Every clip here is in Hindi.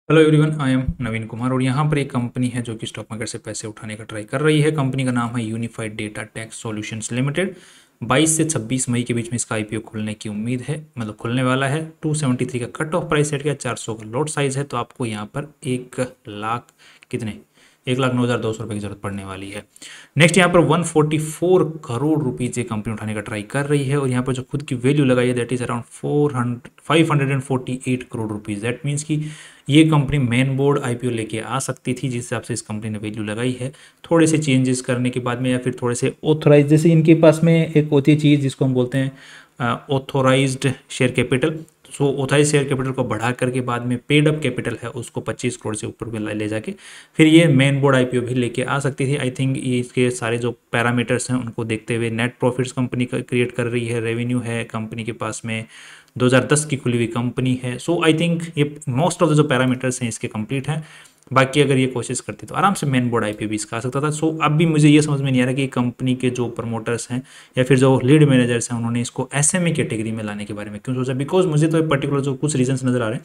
हेलो एवरीवन, आई एम नवीन कुमार और यहाँ पर एक कंपनी है जो कि स्टॉक मार्केट से पैसे उठाने का ट्राई कर रही है। कंपनी का नाम है unified data tax solutions limited. 22 से 26 मई के बीच में इसका आईपीओ खुलने की उम्मीद है, मतलब खुलने वाला है। 273 का कट ऑफ प्राइस सेट किया, 400 का लॉट साइज है। तो आपको यहाँ पर 1 लाख कितने 1,09,200 रुपये की जरूरत पड़ने वाली है। नेक्स्ट यहाँ पर 144 करोड़ रुपीज़ ये कंपनी उठाने का ट्राई कर रही है और यहाँ पर जो खुद की वैल्यू लगाई है that is around 548 crore rupees. That means कि ये कंपनी मेन बोर्ड आईपीओ लेके आ सकती थी, जिस हिसाब से इस कंपनी ने वैल्यू लगाई है। थोड़े से चेंजेस करने के बाद में या फिर थोड़े से ऑथोराइज, जैसे इनके पास में एक होती है चीज़ जिसको हम बोलते हैं ऑथोराइज्ड शेयर कैपिटल। सो ऑथराइज शेयर कैपिटल को बढ़ा करके बाद में पेड अप कैपिटल है उसको 25 करोड़ से ऊपर ले जाके फिर ये मेन बोर्ड आईपीओ भी लेके आ सकती थी। आई थिंक ये इसके सारे जो पैरामीटर्स हैं उनको देखते हुए नेट प्रॉफिट्स कंपनी क्रिएट कर रही है, रेवेन्यू है कंपनी के पास में, 2010 की खुली हुई कंपनी है। सो आई थिंक ये मोस्ट ऑफ द जो पैरामीटर्स हैं इसके कंप्लीट हैं। बाकी अगर ये कोशिश करती तो आराम से मेन बोर्ड आईपीओ भी इसका आ सकता था। सो अब भी मुझे ये समझ में नहीं आ रहा कि कंपनी के जो प्रमोटर्स हैं या फिर जो लीड मैनेजर्स हैं उन्होंने इसको एसएमई कैटेगरी में लाने के बारे में क्यों सोचा। बिकॉज मुझे तो पर्टिकुलर जो कुछ रीजंस नजर आ रहे हैं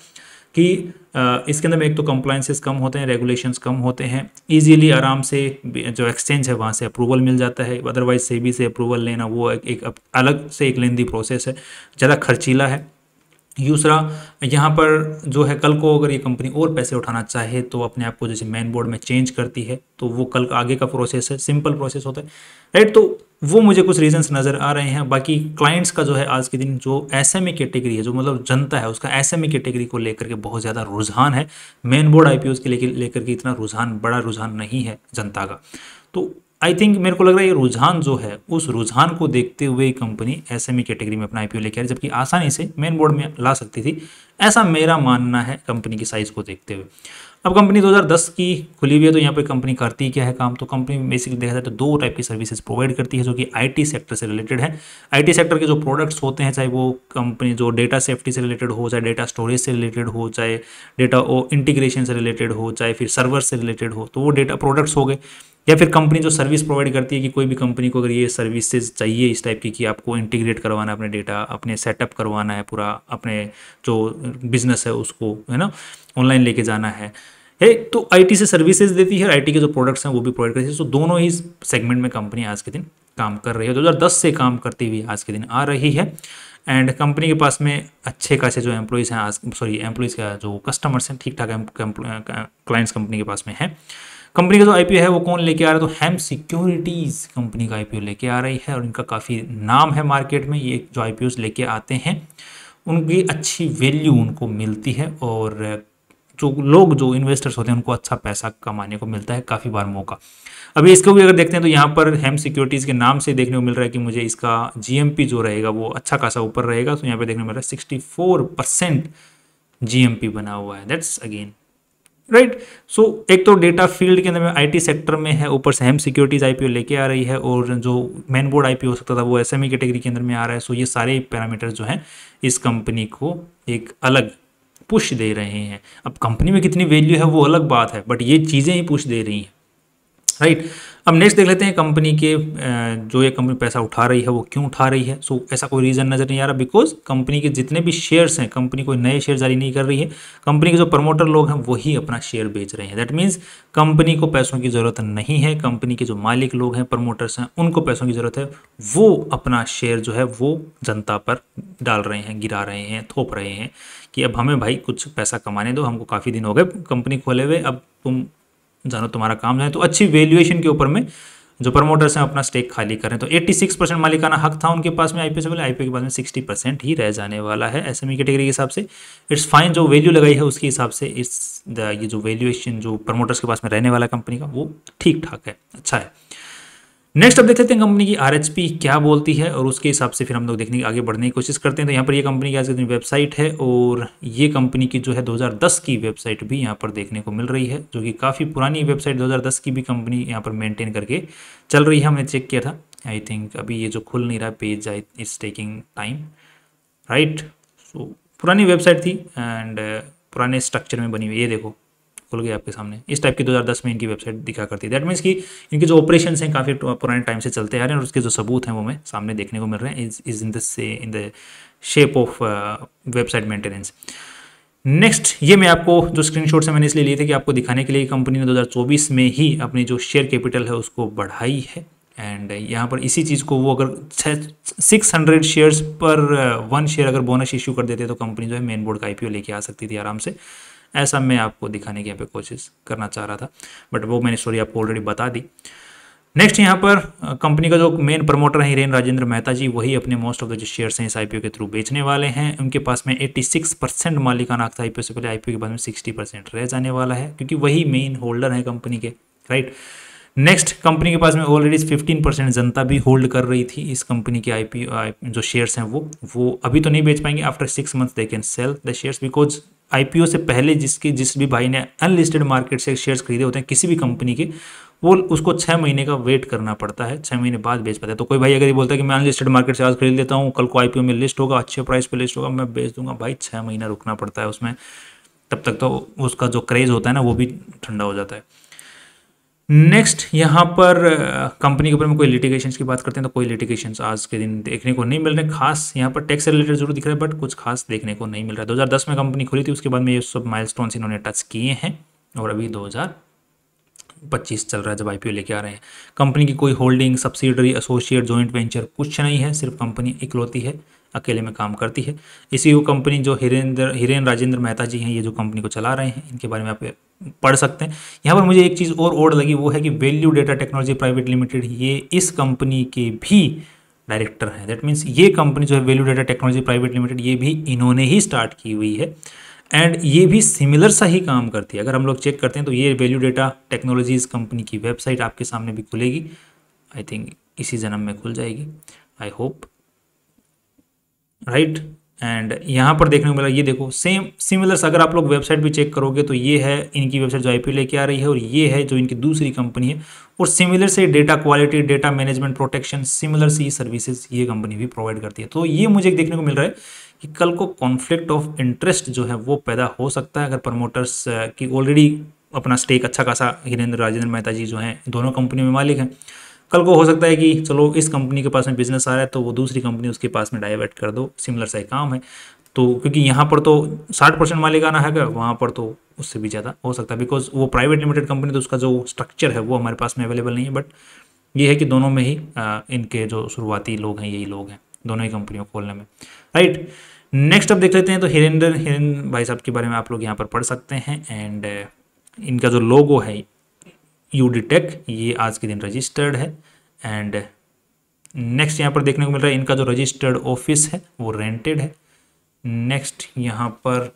कि इसके अंदर में एक तो कंप्लाइंसेस कम होते हैं, रेगुलेशंस कम होते हैं, इजीली आराम से जो एक्सचेंज है वहाँ से अप्रूवल मिल जाता है। अदरवाइज सेबी से अप्रूवल लेना वो एक अलग से एक लेंदी प्रोसेस है, ज़्यादा खर्चीला है। दूसरा यहाँ पर जो है कल को अगर ये कंपनी और पैसे उठाना चाहे तो अपने आप को जैसे मेन बोर्ड में चेंज करती है तो वो कल का आगे का प्रोसेस है, सिंपल प्रोसेस होता है, राइट। तो वो मुझे कुछ रीजंस नज़र आ रहे हैं। बाकी क्लाइंट्स का जो है आज के दिन जो एसएमई कैटेगरी है, जो मतलब जनता है, उसका एसएमई कैटेगरी को लेकर के बहुत ज़्यादा रुझान है। मेन बोर्ड आईपीओ के लेकर के इतना रुझान, बड़ा रुझान नहीं है जनता का। तो आई थिंक मेरे को लग रहा है ये रुझान जो है उस रुझान को देखते हुए कंपनी एसएमई कैटेगरी में अपना आईपीओ लेके आ रही है, जबकि आसानी से मेन बोर्ड में ला सकती थी, ऐसा मेरा मानना है कंपनी की साइज को देखते हुए। अब कंपनी 2010 की खुली हुई है तो यहाँ पे कंपनी करती क्या है काम, तो कंपनी बेसिकली देखा जाए तो दो टाइप की सर्विसेज प्रोवाइड करती है जो कि आईटी सेक्टर से रिलेटेड है। आईटी सेक्टर के जो प्रोडक्ट्स होते हैं, चाहे वो कंपनी जो डेटा सेफ्टी से रिलेटेड हो, चाहे डेटा स्टोरेज से रिलेटेड हो, चाहे डेटा इंटीग्रेशन से रिलेटेड हो, चाहे फिर सर्वर से रिलेटेड हो, तो वो डेटा प्रोडक्ट्स हो गए। या फिर कंपनी जो सर्विस प्रोवाइड करती है कि कोई भी कंपनी को अगर ये सर्विसेज चाहिए इस टाइप की कि आपको इंटीग्रेट करवाना है अपने डेटा, अपने सेटअप करवाना है पूरा, अपने जो बिजनेस है उसको, है ना, ऑनलाइन लेके जाना है, तो आईटी से सर्विसेज देती है, आईटी के जो प्रोडक्ट्स हैं वो भी प्रोवाइड करती है। तो दोनों ही सेगमेंट में कंपनी आज के दिन काम कर रही है, 2010 से काम करती हुई आज के दिन आ रही है। एंड कंपनी के पास में अच्छे खासे जो एम्प्लॉयज़ हैं आज, एम्प्लॉयज़ का जो कस्टमर्स हैं ठीक ठाक क्लाइंट्स कंपनी के पास में है। कंपनी का जो आईपीओ है वो कौन लेके आ रहा है, तो हेम सिक्योरिटीज़ कंपनी का आईपीओ लेके आ रही है और इनका काफ़ी नाम है मार्केट में। ये जो आईपीओस लेके आते हैं उनकी अच्छी वैल्यू उनको मिलती है और जो लोग, जो इन्वेस्टर्स होते हैं, उनको अच्छा पैसा कमाने को मिलता है काफ़ी बार मौका। अभी इसको भी अगर देखते हैं तो यहाँ पर हेम सिक्योरिटीज़ के नाम से देखने को मिल रहा है कि मुझे इसका जीएमपी जो रहेगा वो अच्छा खासा ऊपर रहेगा। तो यहाँ पे देखने को मिल रहा है 64% जीएमपी बना हुआ है। That's again right. सो एक तो डेटा फील्ड के अंदर में आईटी सेक्टर में है, ऊपर से हेम सिक्योरिटीज आईपीओ लेके आ रही है और जो मेन बोर्ड आईपीओ हो सकता था वो एसएमई कैटेगरी के अंदर में आ रहा है। सो ये सारे पैरामीटर्स जो हैं इस कंपनी को एक अलग पुश दे रहे हैं। अब कंपनी में कितनी वैल्यू है वो अलग बात है, बट ये चीज़ें ही पुश दे रही हैं, राइट। अब नेक्स्ट देख लेते हैं कंपनी के जो ये कंपनी पैसा उठा रही है वो क्यों उठा रही है। सो ऐसा कोई रीज़न नज़र नहीं आ रहा, बिकॉज कंपनी के जितने भी शेयर्स हैं, कंपनी कोई नए शेयर जारी नहीं कर रही है, कंपनी के जो प्रमोटर लोग हैं वही अपना शेयर बेच रहे हैं। दैट मीन्स कंपनी को पैसों की ज़रूरत नहीं है, कंपनी के जो मालिक लोग हैं, प्रमोटर्स हैं, उनको पैसों की ज़रूरत है। वो अपना शेयर जो है वो जनता पर डाल रहे हैं, गिरा रहे हैं, थोप रहे हैं कि अब हमें भाई कुछ पैसा कमाने दो, हमको काफ़ी दिन हो गए कंपनी खोले हुए, अब तुम जानो तुम्हारा काम जाए। तो अच्छी वैल्यूएशन के ऊपर में जो प्रमोटर्स हैं अपना स्टेक खाली करें। तो 86% मालिकाना हक था उनके पास में आईपीओ से पहले, आईपीओ के बाद में 60% ही रह जाने वाला है एसएमई कैटेगरी के हिसाब से। इट्स फाइन, जो वैल्यू लगाई है उसके हिसाब से ये जो वैल्यूएशन जो प्रमोटर्स के पास में रहने वाला कंपनी का वो ठीक ठाक है, अच्छा है। नेक्स्ट अब देख लेते हैं कंपनी की आरएचपी क्या बोलती है और उसके हिसाब से फिर हम लोग देखने की आगे बढ़ने की कोशिश करते हैं। तो यहाँ पर ये कंपनी की आज की वेबसाइट है और ये कंपनी की जो है 2010 की वेबसाइट भी यहाँ पर देखने को मिल रही है, जो कि काफ़ी पुरानी वेबसाइट 2010 की भी कंपनी यहाँ पर मेंटेन करके चल रही है। हमने चेक किया था, आई थिंक अभी ये जो खुल नहीं रहा page, it's taking time, right. So पुरानी वेबसाइट थी एंड पुराने स्ट्रक्चर में बनी हुई, ये देखो खुल गया आपके सामने। इस टाइप की 2010 में इनकी वेबसाइट दिखा करती है। दैट मीन्स कि इनके जो ऑपरेशन हैं काफ़ी पुराने टाइम से चलते आ रहे हैं और उसके जो सबूत हैं वो हमें सामने देखने को मिल रहे हैं is in the shape of website maintenance. Next, ये मैं आपको जो स्क्रीनशॉट से मैंने इसलिए लिए थे कि आपको दिखाने के लिए कंपनी ने 2024 में ही अपनी जो शेयर कैपिटल है उसको बढ़ाई है। एंड यहाँ पर इसी चीज़ को वो अगर 600 शेयर्स पर 1 शेयर अगर बोनस इश्यू कर देते तो कंपनी जो है मेन बोर्ड का आईपीओ लेके आ सकती थी आराम से। ऐसा मैं आपको दिखाने की यहाँ पे कोशिश करना चाह रहा था, बट वो मैंने स्टोरी आपको ऑलरेडी बता दी। नेक्स्ट, यहाँ पर कंपनी का जो मेन प्रमोटर है हिरेन राजेंद्र मेहता जी, वही अपने मोस्ट ऑफ द जो शेयर्स हैं इस आईपीओ के थ्रू बेचने वाले हैं। उनके पास में 86% मालिकाना हक था आईपीओ से पहले, आईपीओ के बाद में 60% रह जाने वाला है क्योंकि वही मेन होल्डर है कंपनी के, राइट। नेक्स्ट, कंपनी के पास में ऑलरेडी 15% जनता भी होल्ड कर रही थी इस कंपनी के आईपीओ जो शेयर्स हैं वो अभी तो नहीं बेच पाएंगे। After 6 months they can sell the shares, because IPO से पहले जिस भी भाई ने अनलिस्टेड मार्केट से शेयर्स खरीदे होते हैं किसी भी कंपनी के, वो उसको 6 महीने का वेट करना पड़ता है, 6 महीने बाद बेच पाता है। तो कोई भाई अगर ये बोलता है कि मैं अनलिस्टेड मार्केट से आज खरीद लेता हूँ, कल को आईपीओ में लिस्ट होगा, अच्छे प्राइस पे लिस्ट होगा, मैं बेच दूंगा, भाई 6 महीना रुकना पड़ता है उसमें, तब तक तो उसका जो क्रेज होता है ना वो भी ठंडा हो जाता है। नेक्स्ट, यहाँ पर कंपनी के ऊपर में कोई लिटिगेशंस की बात करते हैं तो कोई लिटिगेशंस आज के दिन देखने को नहीं मिल रहे खास। यहाँ पर टैक्स से रिलेटेड जरूर दिख रहा है बट कुछ खास देखने को नहीं मिल रहा है। 2010 में कंपनी खुली थी, उसके बाद में ये सब माइलस्टोन्स इन्होंने टच किए हैं और अभी 2025 चल रहा है जब आईपीओ लेके आ रहे हैं। कंपनी की कोई holding, subsidiary, associate, joint venture कुछ नहीं है, सिर्फ कंपनी इकलौती है, अकेले में काम करती है। इसी वो कंपनी जो हिरेन राजेंद्र मेहता जी हैं, ये जो कंपनी को चला रहे हैं, इनके बारे में आप पढ़ सकते हैं। यहाँ पर मुझे एक चीज़ और लगी, वो है कि value data technology private limited, ये इस कंपनी के भी डायरेक्टर हैं। दैट मीन्स ये कंपनी जो है value data technology private limited, ये भी इन्होंने ही स्टार्ट की हुई है एंड ये भी सिमिलर सा ही काम करती है। अगर हम लोग चेक करते हैं तो ये वैल्यू डेटा टेक्नोलॉजीज कंपनी की वेबसाइट आपके सामने भी खुलेगी, आई थिंक इसी जन्म में खुल जाएगी, आई होप, राइट। एंड यहाँ पर देखने को मिला, ये देखो सेम सिमिलर, अगर आप लोग वेबसाइट भी चेक करोगे तो ये है इनकी वेबसाइट जो आईपीओ लेके आ रही है और ये है जो इनकी दूसरी कंपनी है। और सिमिलर से data quality, data management, protection, similar सी सर्विसेज ये कंपनी भी प्रोवाइड करती है। तो ये मुझे देखने को मिल रहा है कि कल को कॉन्फ्लिक्ट ऑफ इंटरेस्ट जो है वो पैदा हो सकता है अगर प्रमोटर्स की ऑलरेडी अपना स्टेक अच्छा खासा हिरेंद्र राजेंद्र मेहता जी जो हैं दोनों कंपनी में मालिक हैं, कल को हो सकता है कि चलो इस कंपनी के पास में बिजनेस आ रहा है तो वो दूसरी कंपनी उसके पास में डाइवर्ट कर दो, सिमिलर सा काम है। तो क्योंकि यहाँ पर तो 60% मालिकाना है, वहाँ पर तो उससे भी ज़्यादा हो सकता है, बिकॉज वो प्राइवेट लिमिटेड कंपनी, तो उसका जो स्ट्रक्चर है वो हमारे पास में अवेलेबल नहीं है। बट ये है कि दोनों में ही इनके जो शुरुआती लोग हैं यही लोग हैं दोनों ही कंपनियों को खोलने में, राइट। नेक्स्ट अब देख लेते हैं तो हिरेन भाई साहब के बारे में आप लोग यहाँ पर पढ़ सकते हैं। एंड इनका जो लोगो है यूडीटेक, ये आज के दिन रजिस्टर्ड है। एंड नेक्स्ट यहाँ पर देखने को मिल रहा है इनका जो रजिस्टर्ड ऑफिस है वो रेंटेड है। नेक्स्ट यहाँ पर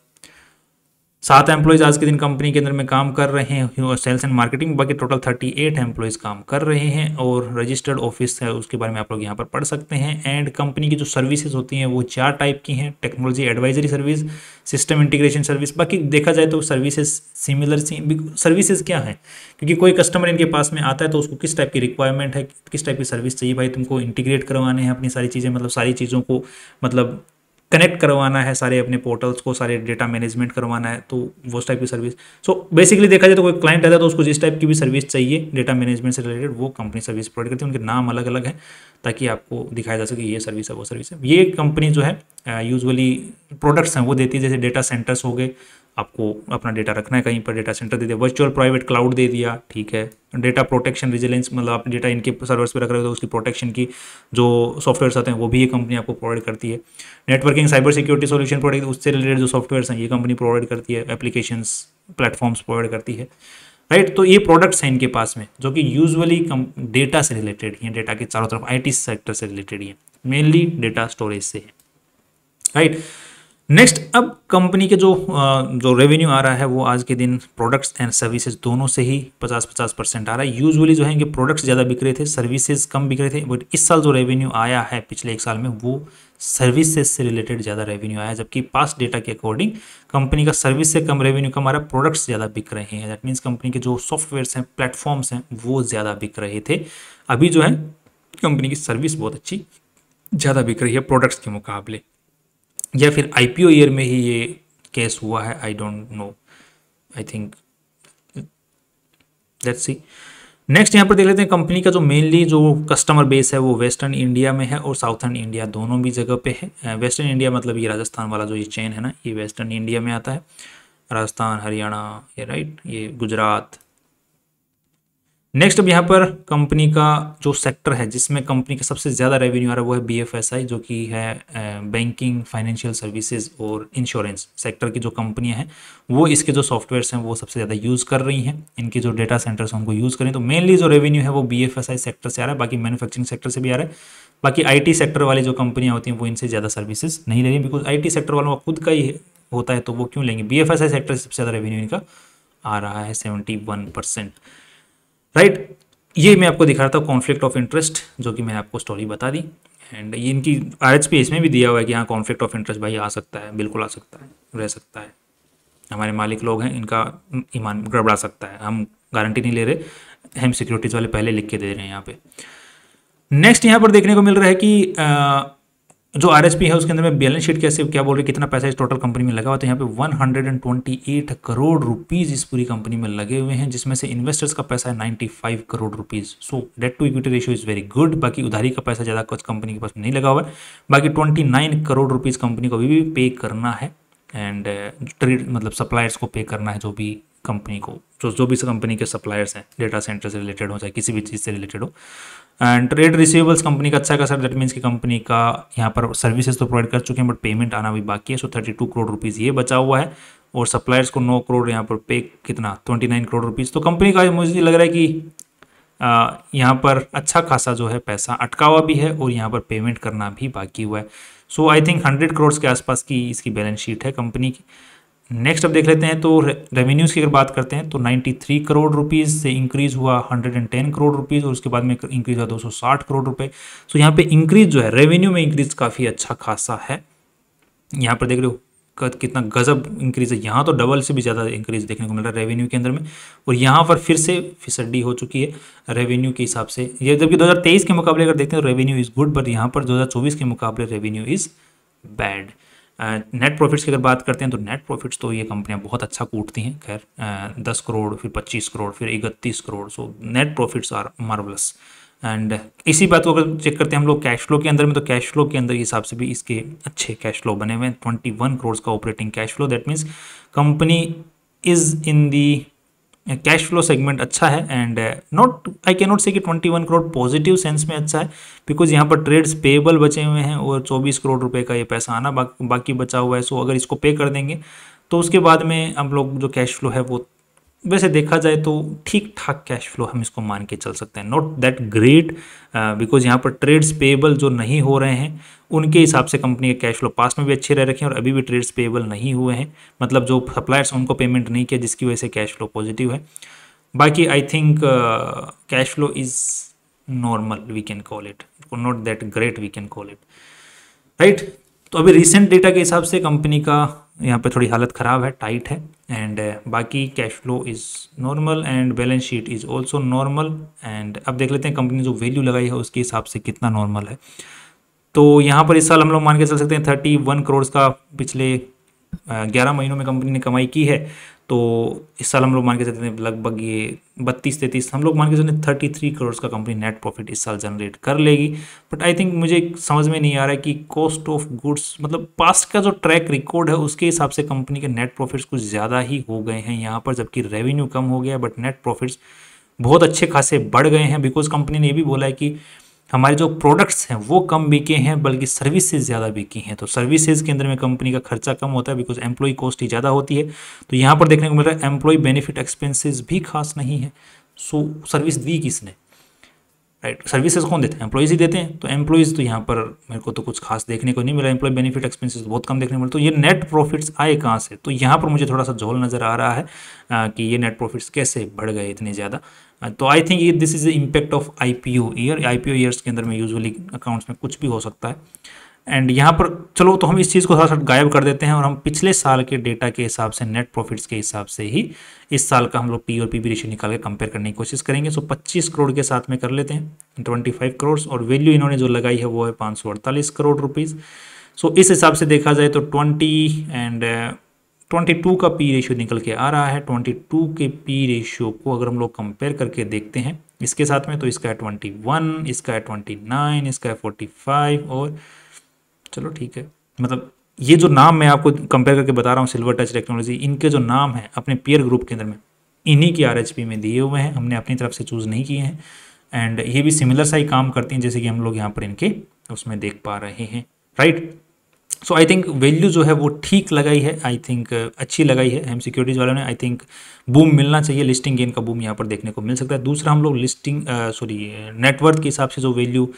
7 एम्प्लॉयज़ आज के दिन कंपनी के अंदर में काम कर रहे हैं सेल्स एंड मार्केटिंग, बाकी टोटल 38 एम्प्लॉयज़ काम कर रहे हैं और रजिस्टर्ड ऑफिस है उसके बारे में आप लोग यहाँ पर पढ़ सकते हैं। एंड कंपनी की जो सर्विसेज होती हैं वो 4 टाइप की हैं, technology advisory service, system integration service. बाकी देखा जाए तो सर्विसेज सिमिलर सी, सर्विसेज क्या है, क्योंकि कोई कस्टमर इनके पास में आता है तो उसको किस टाइप की रिक्वायरमेंट है, किस टाइप की सर्विस चाहिए, भाई तुमको इंटीग्रेट करवाने हैं अपनी सारी चीज़ें, मतलब सारी चीज़ों को मतलब कनेक्ट करवाना है, सारे अपने पोर्टल्स को, सारे डेटा मैनेजमेंट करवाना है, तो वो टाइप की सर्विस। सो बेसिकली देखा जाए तो कोई क्लाइंट आता है तो उसको जिस टाइप की भी सर्विस चाहिए डेटा मैनेजमेंट से रिलेटेड वो कंपनी सर्विस प्रोवाइड करती है। उनके नाम अलग अलग हैं ताकि आपको दिखाया जा सके ये सर्विस है वो सर्विस है। ये कंपनी जो है यूजुअली प्रोडक्ट्स हैं वो देती है, जैसे डेटा सेंटर्स हो गए, आपको अपना डेटा रखना है कहीं पर, डेटा सेंटर दे दिया, वर्चुअल प्राइवेट क्लाउड दे दिया, ठीक है, डेटा प्रोटेक्शन रिजिलेंस, मतलब आप डेटा इनके सर्वर्स पे रख रहे हो तो उसकी प्रोटेक्शन की जो सॉफ्टवेयर्स आते हैं वो भी ये कंपनी आपको प्रोवाइड करती है। Networking, cyber security solution provide, उससे रिलेटेड जो सॉफ्टवेयर्स हैं ये कंपनी प्रोवाइड करती है, एप्लीकेशंस प्लेटफॉर्म्स प्रोवाइड करती है, राइट। तो ये प्रोडक्ट्स हैं इनके पास में जो कि यूजुअली डेटा से रिलेटेड हैं, डेटा के चारों तरफ आईटी सेक्टर से रिलेटेड ही है, मेनली डेटा स्टोरेज से है, राइट। नेक्स्ट, अब कंपनी के जो रेवेन्यू आ रहा है वो आज के दिन प्रोडक्ट्स एंड सर्विसेज दोनों से ही 50-50% आ रहा है। यूजुअली जो है इनके प्रोडक्ट्स ज़्यादा बिक रहे थे, सर्विसेज कम बिक रहे थे, बट इस साल जो रेवेन्यू आया है पिछले 1 साल में वो सर्विसेज से रिलेटेड ज़्यादा रेवेन्यू आया है, जबकि पास्ट डेटा के अकॉर्डिंग कंपनी का सर्विस से कम रेवेन्यू कम आ रहा है, प्रोडक्ट्स ज़्यादा बिक रहे हैं। दैट मीन्स कंपनी के जो सॉफ्टवेयर्स हैं, प्लेटफॉर्म्स हैं वो ज़्यादा बिक रहे थे। अभी जो है कंपनी की सर्विस बहुत अच्छी ज़्यादा बिक रही है प्रोडक्ट्स के मुकाबले, या फिर आईपीओ ईयर में ही ये केस हुआ है, I don't know, I think let's see. Next यहाँ पर देख लेते हैं कंपनी का जो मेनली जो कस्टमर बेस है वो वेस्टर्न इंडिया में है और साउथर्न इंडिया दोनों भी जगह पे है। वेस्टर्न इंडिया मतलब ये राजस्थान वाला जो ये चेन है ना, ये वेस्टर्न इंडिया में आता है, राजस्थान, हरियाणा, ये राइट, ये गुजरात। नेक्स्ट अब यहाँ पर कंपनी का जो सेक्टर है जिसमें कंपनी का सबसे ज़्यादा रेवेन्यू आ रहा है वो है BFSI, जो कि है बैंकिंग, फाइनेंशियल सर्विसेज और इंश्योरेंस सेक्टर की जो कंपनियां हैं वो इसके जो सॉफ्टवेयर्स हैं वो सबसे ज़्यादा यूज़ कर रही हैं, इनके जो डेटा सेंटर्स हैं उनको यूज़ करें। तो मेनली जो रेवेन्यू है वो BFSI सेक्टर से आ रहा है, बाकी मैन्युफैक्चरिंग सेक्टर से भी आ रहा है। बाकी IT सेक्टर वाली जो कंपनियाँ होती हैं वो इनसे ज़्यादा सर्विसेज नहीं ले रही, बिकॉज IT सेक्टर वालों का खुद का ही होता है तो वो क्यों लेंगे। BFSI सेक्टर से सबसे ज़्यादा रेवेन्यू इनका आ रहा है 71%, राइट। ये मैं आपको दिखा रहा था कॉन्फ्लिक्ट ऑफ इंटरेस्ट, जो कि मैंने आपको स्टोरी बता दी। एंड ये इनकी RHP इसमें भी दिया हुआ है कि हाँ कॉन्फ्लिक्ट ऑफ इंटरेस्ट भाई आ सकता है, बिल्कुल आ सकता है, रह सकता है। हमारे मालिक लोग हैं, इनका ईमान गड़बड़ा सकता है, हम गारंटी नहीं ले रहे, हम सिक्योरिटीज़ वाले पहले लिख के दे रहे हैं यहाँ पे। नेक्स्ट यहाँ पर देखने को मिल रहा है कि जो RHP है उसके अंदर में बैलेंस शीट कैसे क्या बोल रही है, कितना पैसा इस टोटल कंपनी में लगा हुआ। तो यहाँ पे 128 करोड़ रुपीज़ इस पूरी कंपनी में लगे हुए हैं, जिसमें से इन्वेस्टर्स का पैसा है 95 crore rupees. So debt to equity ratio is very good. बाकी उधारी का पैसा ज़्यादा कुछ कंपनी के पास नहीं लगा हुआ है। बाकी 29 करोड़ रुपीज़ कंपनी को अभी भी पे करना है, एंड ट्रेड मतलब सप्लायर्स को पे करना है, जो भी कंपनी को जो भी कंपनी के सप्लायर्स हैं, डेटा सेंटर से रिलेटेड हो चाहे किसी भी चीज़ से रिलेटेड हो। एंड ट्रेड रिसीवेबल्स कंपनी का अच्छा खासा, दैट मीन्स की कंपनी का यहाँ पर सर्विसेज तो प्रोवाइड कर चुके हैं बट पेमेंट आना भी बाकी है। सो 32 करोड़ रुपीज़ ये बचा हुआ है, और सप्लायर्स को 9 करोड़ यहाँ पर पे, कितना 29 करोड़ रुपीज़। तो कंपनी का मुझे लग रहा है कि यहाँ पर अच्छा खासा जो है पैसा अटका हुआ भी है और यहाँ पर पेमेंट करना भी बाकी हुआ है। सो आई थिंक 100 करोड़ के आसपास की इसकी बैलेंस शीट है कंपनी की। नेक्स्ट अब देख लेते हैं, तो रेवेन्यूज़ की अगर बात करते हैं तो 93 करोड़ रुपीज़ से इंक्रीज़ हुआ 110 करोड़ रुपीज़, और उसके बाद में इंक्रीज़ हुआ 260 करोड़ रुपए। सो यहाँ पे इंक्रीज़ जो है रेवेन्यू में इंक्रीज़ काफ़ी अच्छा खासा है। यहाँ पर देख रहे हो कितना गजब इंक्रीज़ है, यहाँ तो डबल से भी ज़्यादा इंक्रीज़ देखने को मिल रहा है रेवेन्यू के अंदर में, और यहाँ पर फिर से फिसड्डी हो चुकी है रेवेन्यू के हिसाब से। ये जबकि 2023 के मुकाबले अगर देखते हैं तो रेवेन्यू इज़ गुड, बट यहाँ पर 2024 के मुकाबले revenue is bad. Net profits की अगर बात करते हैं तो नेट प्रॉफिट्स तो ये कंपनियां बहुत अच्छा कूटती हैं, खैर 10 करोड़, फिर 25 करोड़, फिर 31 crore. So net profits are marvellous. And इसी बात को अगर चेक करते हैं हम लोग कैश फ्लो के अंदर में, तो कैश फ्लो के अंदर हिसाब से भी इसके अच्छे कैश फ्लो बने हुए हैं, 21 करोड़ का operating cash flow. That means company is in the cash flow segment अच्छा है। And not, I can not से कि 21 करोड़ पॉजिटिव सेंस में अच्छा है, बिकॉज यहाँ पर ट्रेड्स पेएबल बचे हुए हैं और 24 करोड़ रुपए का ये पैसा आना बाकी बचा हुआ है। सो अगर इसको पे कर देंगे तो उसके बाद में हम लोग जो कैश फ्लो है वो वैसे देखा जाए तो ठीक ठाक कैश फ्लो हम इसको मान के चल सकते हैं, नॉट दैट ग्रेट, बिकॉज यहाँ पर ट्रेड्स पेएबल जो नहीं हो रहे हैं उनके हिसाब से कंपनी के कैश फ्लो पास में भी अच्छे रह रखे हैं, और अभी भी ट्रेड्स पेएबल नहीं हुए हैं, मतलब जो सप्लायर्स उनको पेमेंट नहीं किया, जिसकी वजह से कैश फ्लो पॉजिटिव है। बाकी I think cash flow is normal, we can call it, not that great we can call it, right. तो अभी रिसेंट डेटा के हिसाब से कंपनी का यहाँ पे थोड़ी हालत ख़राब है, टाइट है। एंड बाकी cash flow is normal and balance sheet is also normal. And अब देख लेते हैं कंपनी जो वैल्यू लगाई है उसके हिसाब से कितना नॉर्मल है। तो यहाँ पर इस साल हम लोग मान के चल सकते हैं 31 करोड़ का पिछले 11 महीनों में कंपनी ने कमाई की है। तो इस साल हम लोग मान के चलते हैं लगभग ये 32-33, हम लोग मान के चलते 33 करोड़ का कंपनी नेट प्रॉफिट इस साल जनरेट कर लेगी। बट आई थिंक मुझे समझ में नहीं आ रहा है कि कॉस्ट ऑफ गुड्स, मतलब पास्ट का जो ट्रैक रिकॉर्ड है उसके हिसाब से कंपनी के नेट प्रॉफिट्स कुछ ज़्यादा ही हो गए हैं यहाँ पर, जबकि रेवेन्यू कम हो गया बट नेट प्रॉफिट्स बहुत अच्छे खासे बढ़ गए हैं। बिकॉज कंपनी ने ये भी बोला है कि हमारे जो प्रोडक्ट्स हैं वो कम बिके हैं बल्कि सर्विसेज ज़्यादा बिकी हैं। तो सर्विसेज के अंदर में कंपनी का खर्चा कम होता है बिकॉज एम्प्लॉय कॉस्ट ही ज़्यादा होती है। तो यहाँ पर देखने को मिल रहा है एम्प्लॉय बेनिफिट एक्सपेंसेस भी खास नहीं है। सो सर्विस दी किसने, राइट, सर्विसेज कौन देते हैं, एम्प्लॉयज़ ही देते हैं। तो एम्प्लॉयज़ तो यहाँ पर मेरे को तो कुछ खास देखने को नहीं मिला, एम्प्लॉय बेनिफिट एक्सपेंसेस बहुत कम देखने को मिला। तो ये नेट प्रॉफिट्स आए कहाँ से, तो यहाँ पर मुझे थोड़ा सा झोल नज़र आ रहा है कि ये नेट प्रॉफिट्स कैसे बढ़ गए इतने ज़्यादा। तो आई थिंक ये this is the impact of IPO year. IPO years के अंदर में यूजुअली अकाउंट्स में कुछ भी हो सकता है। एंड यहाँ पर चलो तो हम इस चीज़ को थोड़ा सा गायब कर देते हैं और हम पिछले साल के डेटा के हिसाब से, नेट प्रॉफिट्स के हिसाब से ही इस साल का हम लोग P और PB रेशियो निकाल के कंपेयर करने की कोशिश करेंगे। सो 25 करोड़ के साथ में कर लेते हैं, 25 करोड़, और वैल्यू इन्होंने जो लगाई है वो है 548 करोड़ रुपीज़। सो इस हिसाब से देखा जाए तो 20 एंड 22 का पी रेशियो निकल के आ रहा है। 22 के पी रेशियो को अगर हम लोग कंपेयर करके देखते हैं इसके साथ में, तो इसका है 21, इसका है 29, इसका है 45, और चलो ठीक है, मतलब ये जो नाम मैं आपको कंपेयर करके बता रहा हूँ सिल्वर टच टेक्नोलॉजी, इनके जो नाम है अपने पीयर ग्रुप के अंदर में इन्हीं की आरएचपी में दिए हुए हैं, हमने अपनी तरफ से चूज़ नहीं किए हैं। एंड ये भी सिमिलर सा ही काम करती हैं जैसे कि हम लोग यहाँ पर इनके उसमें देख पा रहे हैं, right. So I think value जो है वो ठीक लगाई है, आई थिंक अच्छी लगाई है हम सिक्योरिटीज़ वालों ने। आई थिंक बूम मिलना चाहिए, लिस्टिंग गेन का बूम यहाँ पर देखने को मिल सकता है। दूसरा हम लोग लिस्टिंग नेटवर्थ के हिसाब से जो वैल्यू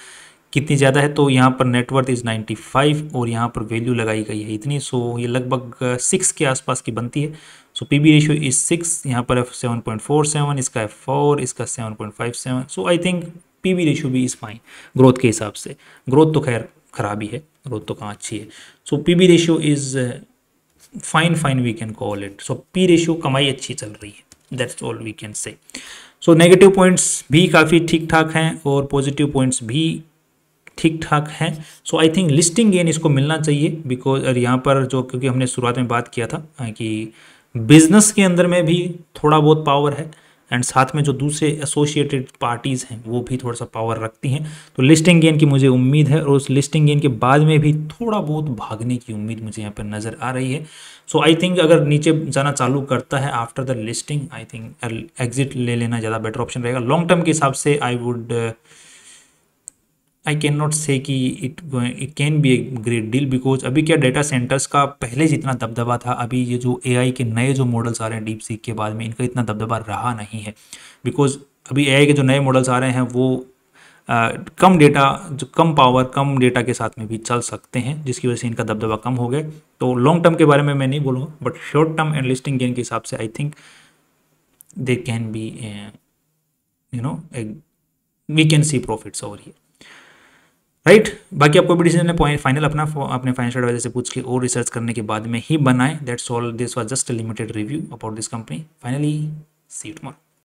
कितनी ज़्यादा है, तो यहाँ पर नेटवर्थ इज़ 95 और यहाँ पर वैल्यू लगाई गई है इतनी, सो ये लगभग 6 के आसपास की बनती है। So P B ratio is 6, यहाँ पर 7.47, इसका है 4, इसका 7.57। So I think P B ratio भी इज़ फाइन ग्रोथ के हिसाब से। ग्रोथ तो खैर ख़राब ही है, ग्रोथ तो कहाँ अच्छी है। So P B ratio is fine we can call it. So P ratio कमाई अच्छी चल रही है, that's all we can say. So negative points भी काफ़ी ठीक ठाक हैं और पॉजिटिव पॉइंट्स भी ठीक ठाक है। सो आई थिंक लिस्टिंग गेन इसको मिलना चाहिए बिकॉज और यहाँ पर जो, क्योंकि हमने शुरुआत में बात किया था कि बिजनेस के अंदर में भी थोड़ा बहुत पावर है एंड साथ में जो दूसरे एसोसिएटेड पार्टीज़ हैं वो भी थोड़ा सा पावर रखती हैं, तो लिस्टिंग गेन की मुझे उम्मीद है और उस लिस्टिंग गेन के बाद में भी थोड़ा बहुत भागने की उम्मीद मुझे यहाँ पर नज़र आ रही है। सो आई थिंक अगर नीचे जाना चालू करता है after the listing, I think exit ले लेना ज़्यादा बेटर ऑप्शन रहेगा लॉन्ग टर्म के हिसाब से। आई कैन नॉट से कि it can be a great deal because अभी क्या डेटा सेंटर्स का पहले जितना दबदबा था, अभी ये जो एआई के नए जो मॉडल्स आ रहे हैं डीप सीक के बाद में, इनका इतना दबदबा रहा नहीं है बिकॉज अभी एआई के जो नए मॉडल्स आ रहे हैं वो कम डेटा, जो कम पावर कम डेटा के साथ में भी चल सकते हैं, जिसकी वजह से इनका दबदबा कम हो गया। तो लॉन्ग टर्म के बारे में मैं नहीं बोलूँगा, but short term and listing gain के हिसाब से I think they can be we can see profits over here, right. बाकी आपको भी डिसीजन पॉइंट फाइनल अपने फाइनेंशियल एडवाइजर से पूछ के और रिसर्च करने के बाद में ही बनाए। That's all, this was just a limited review about this company. Finally see you tomorrow.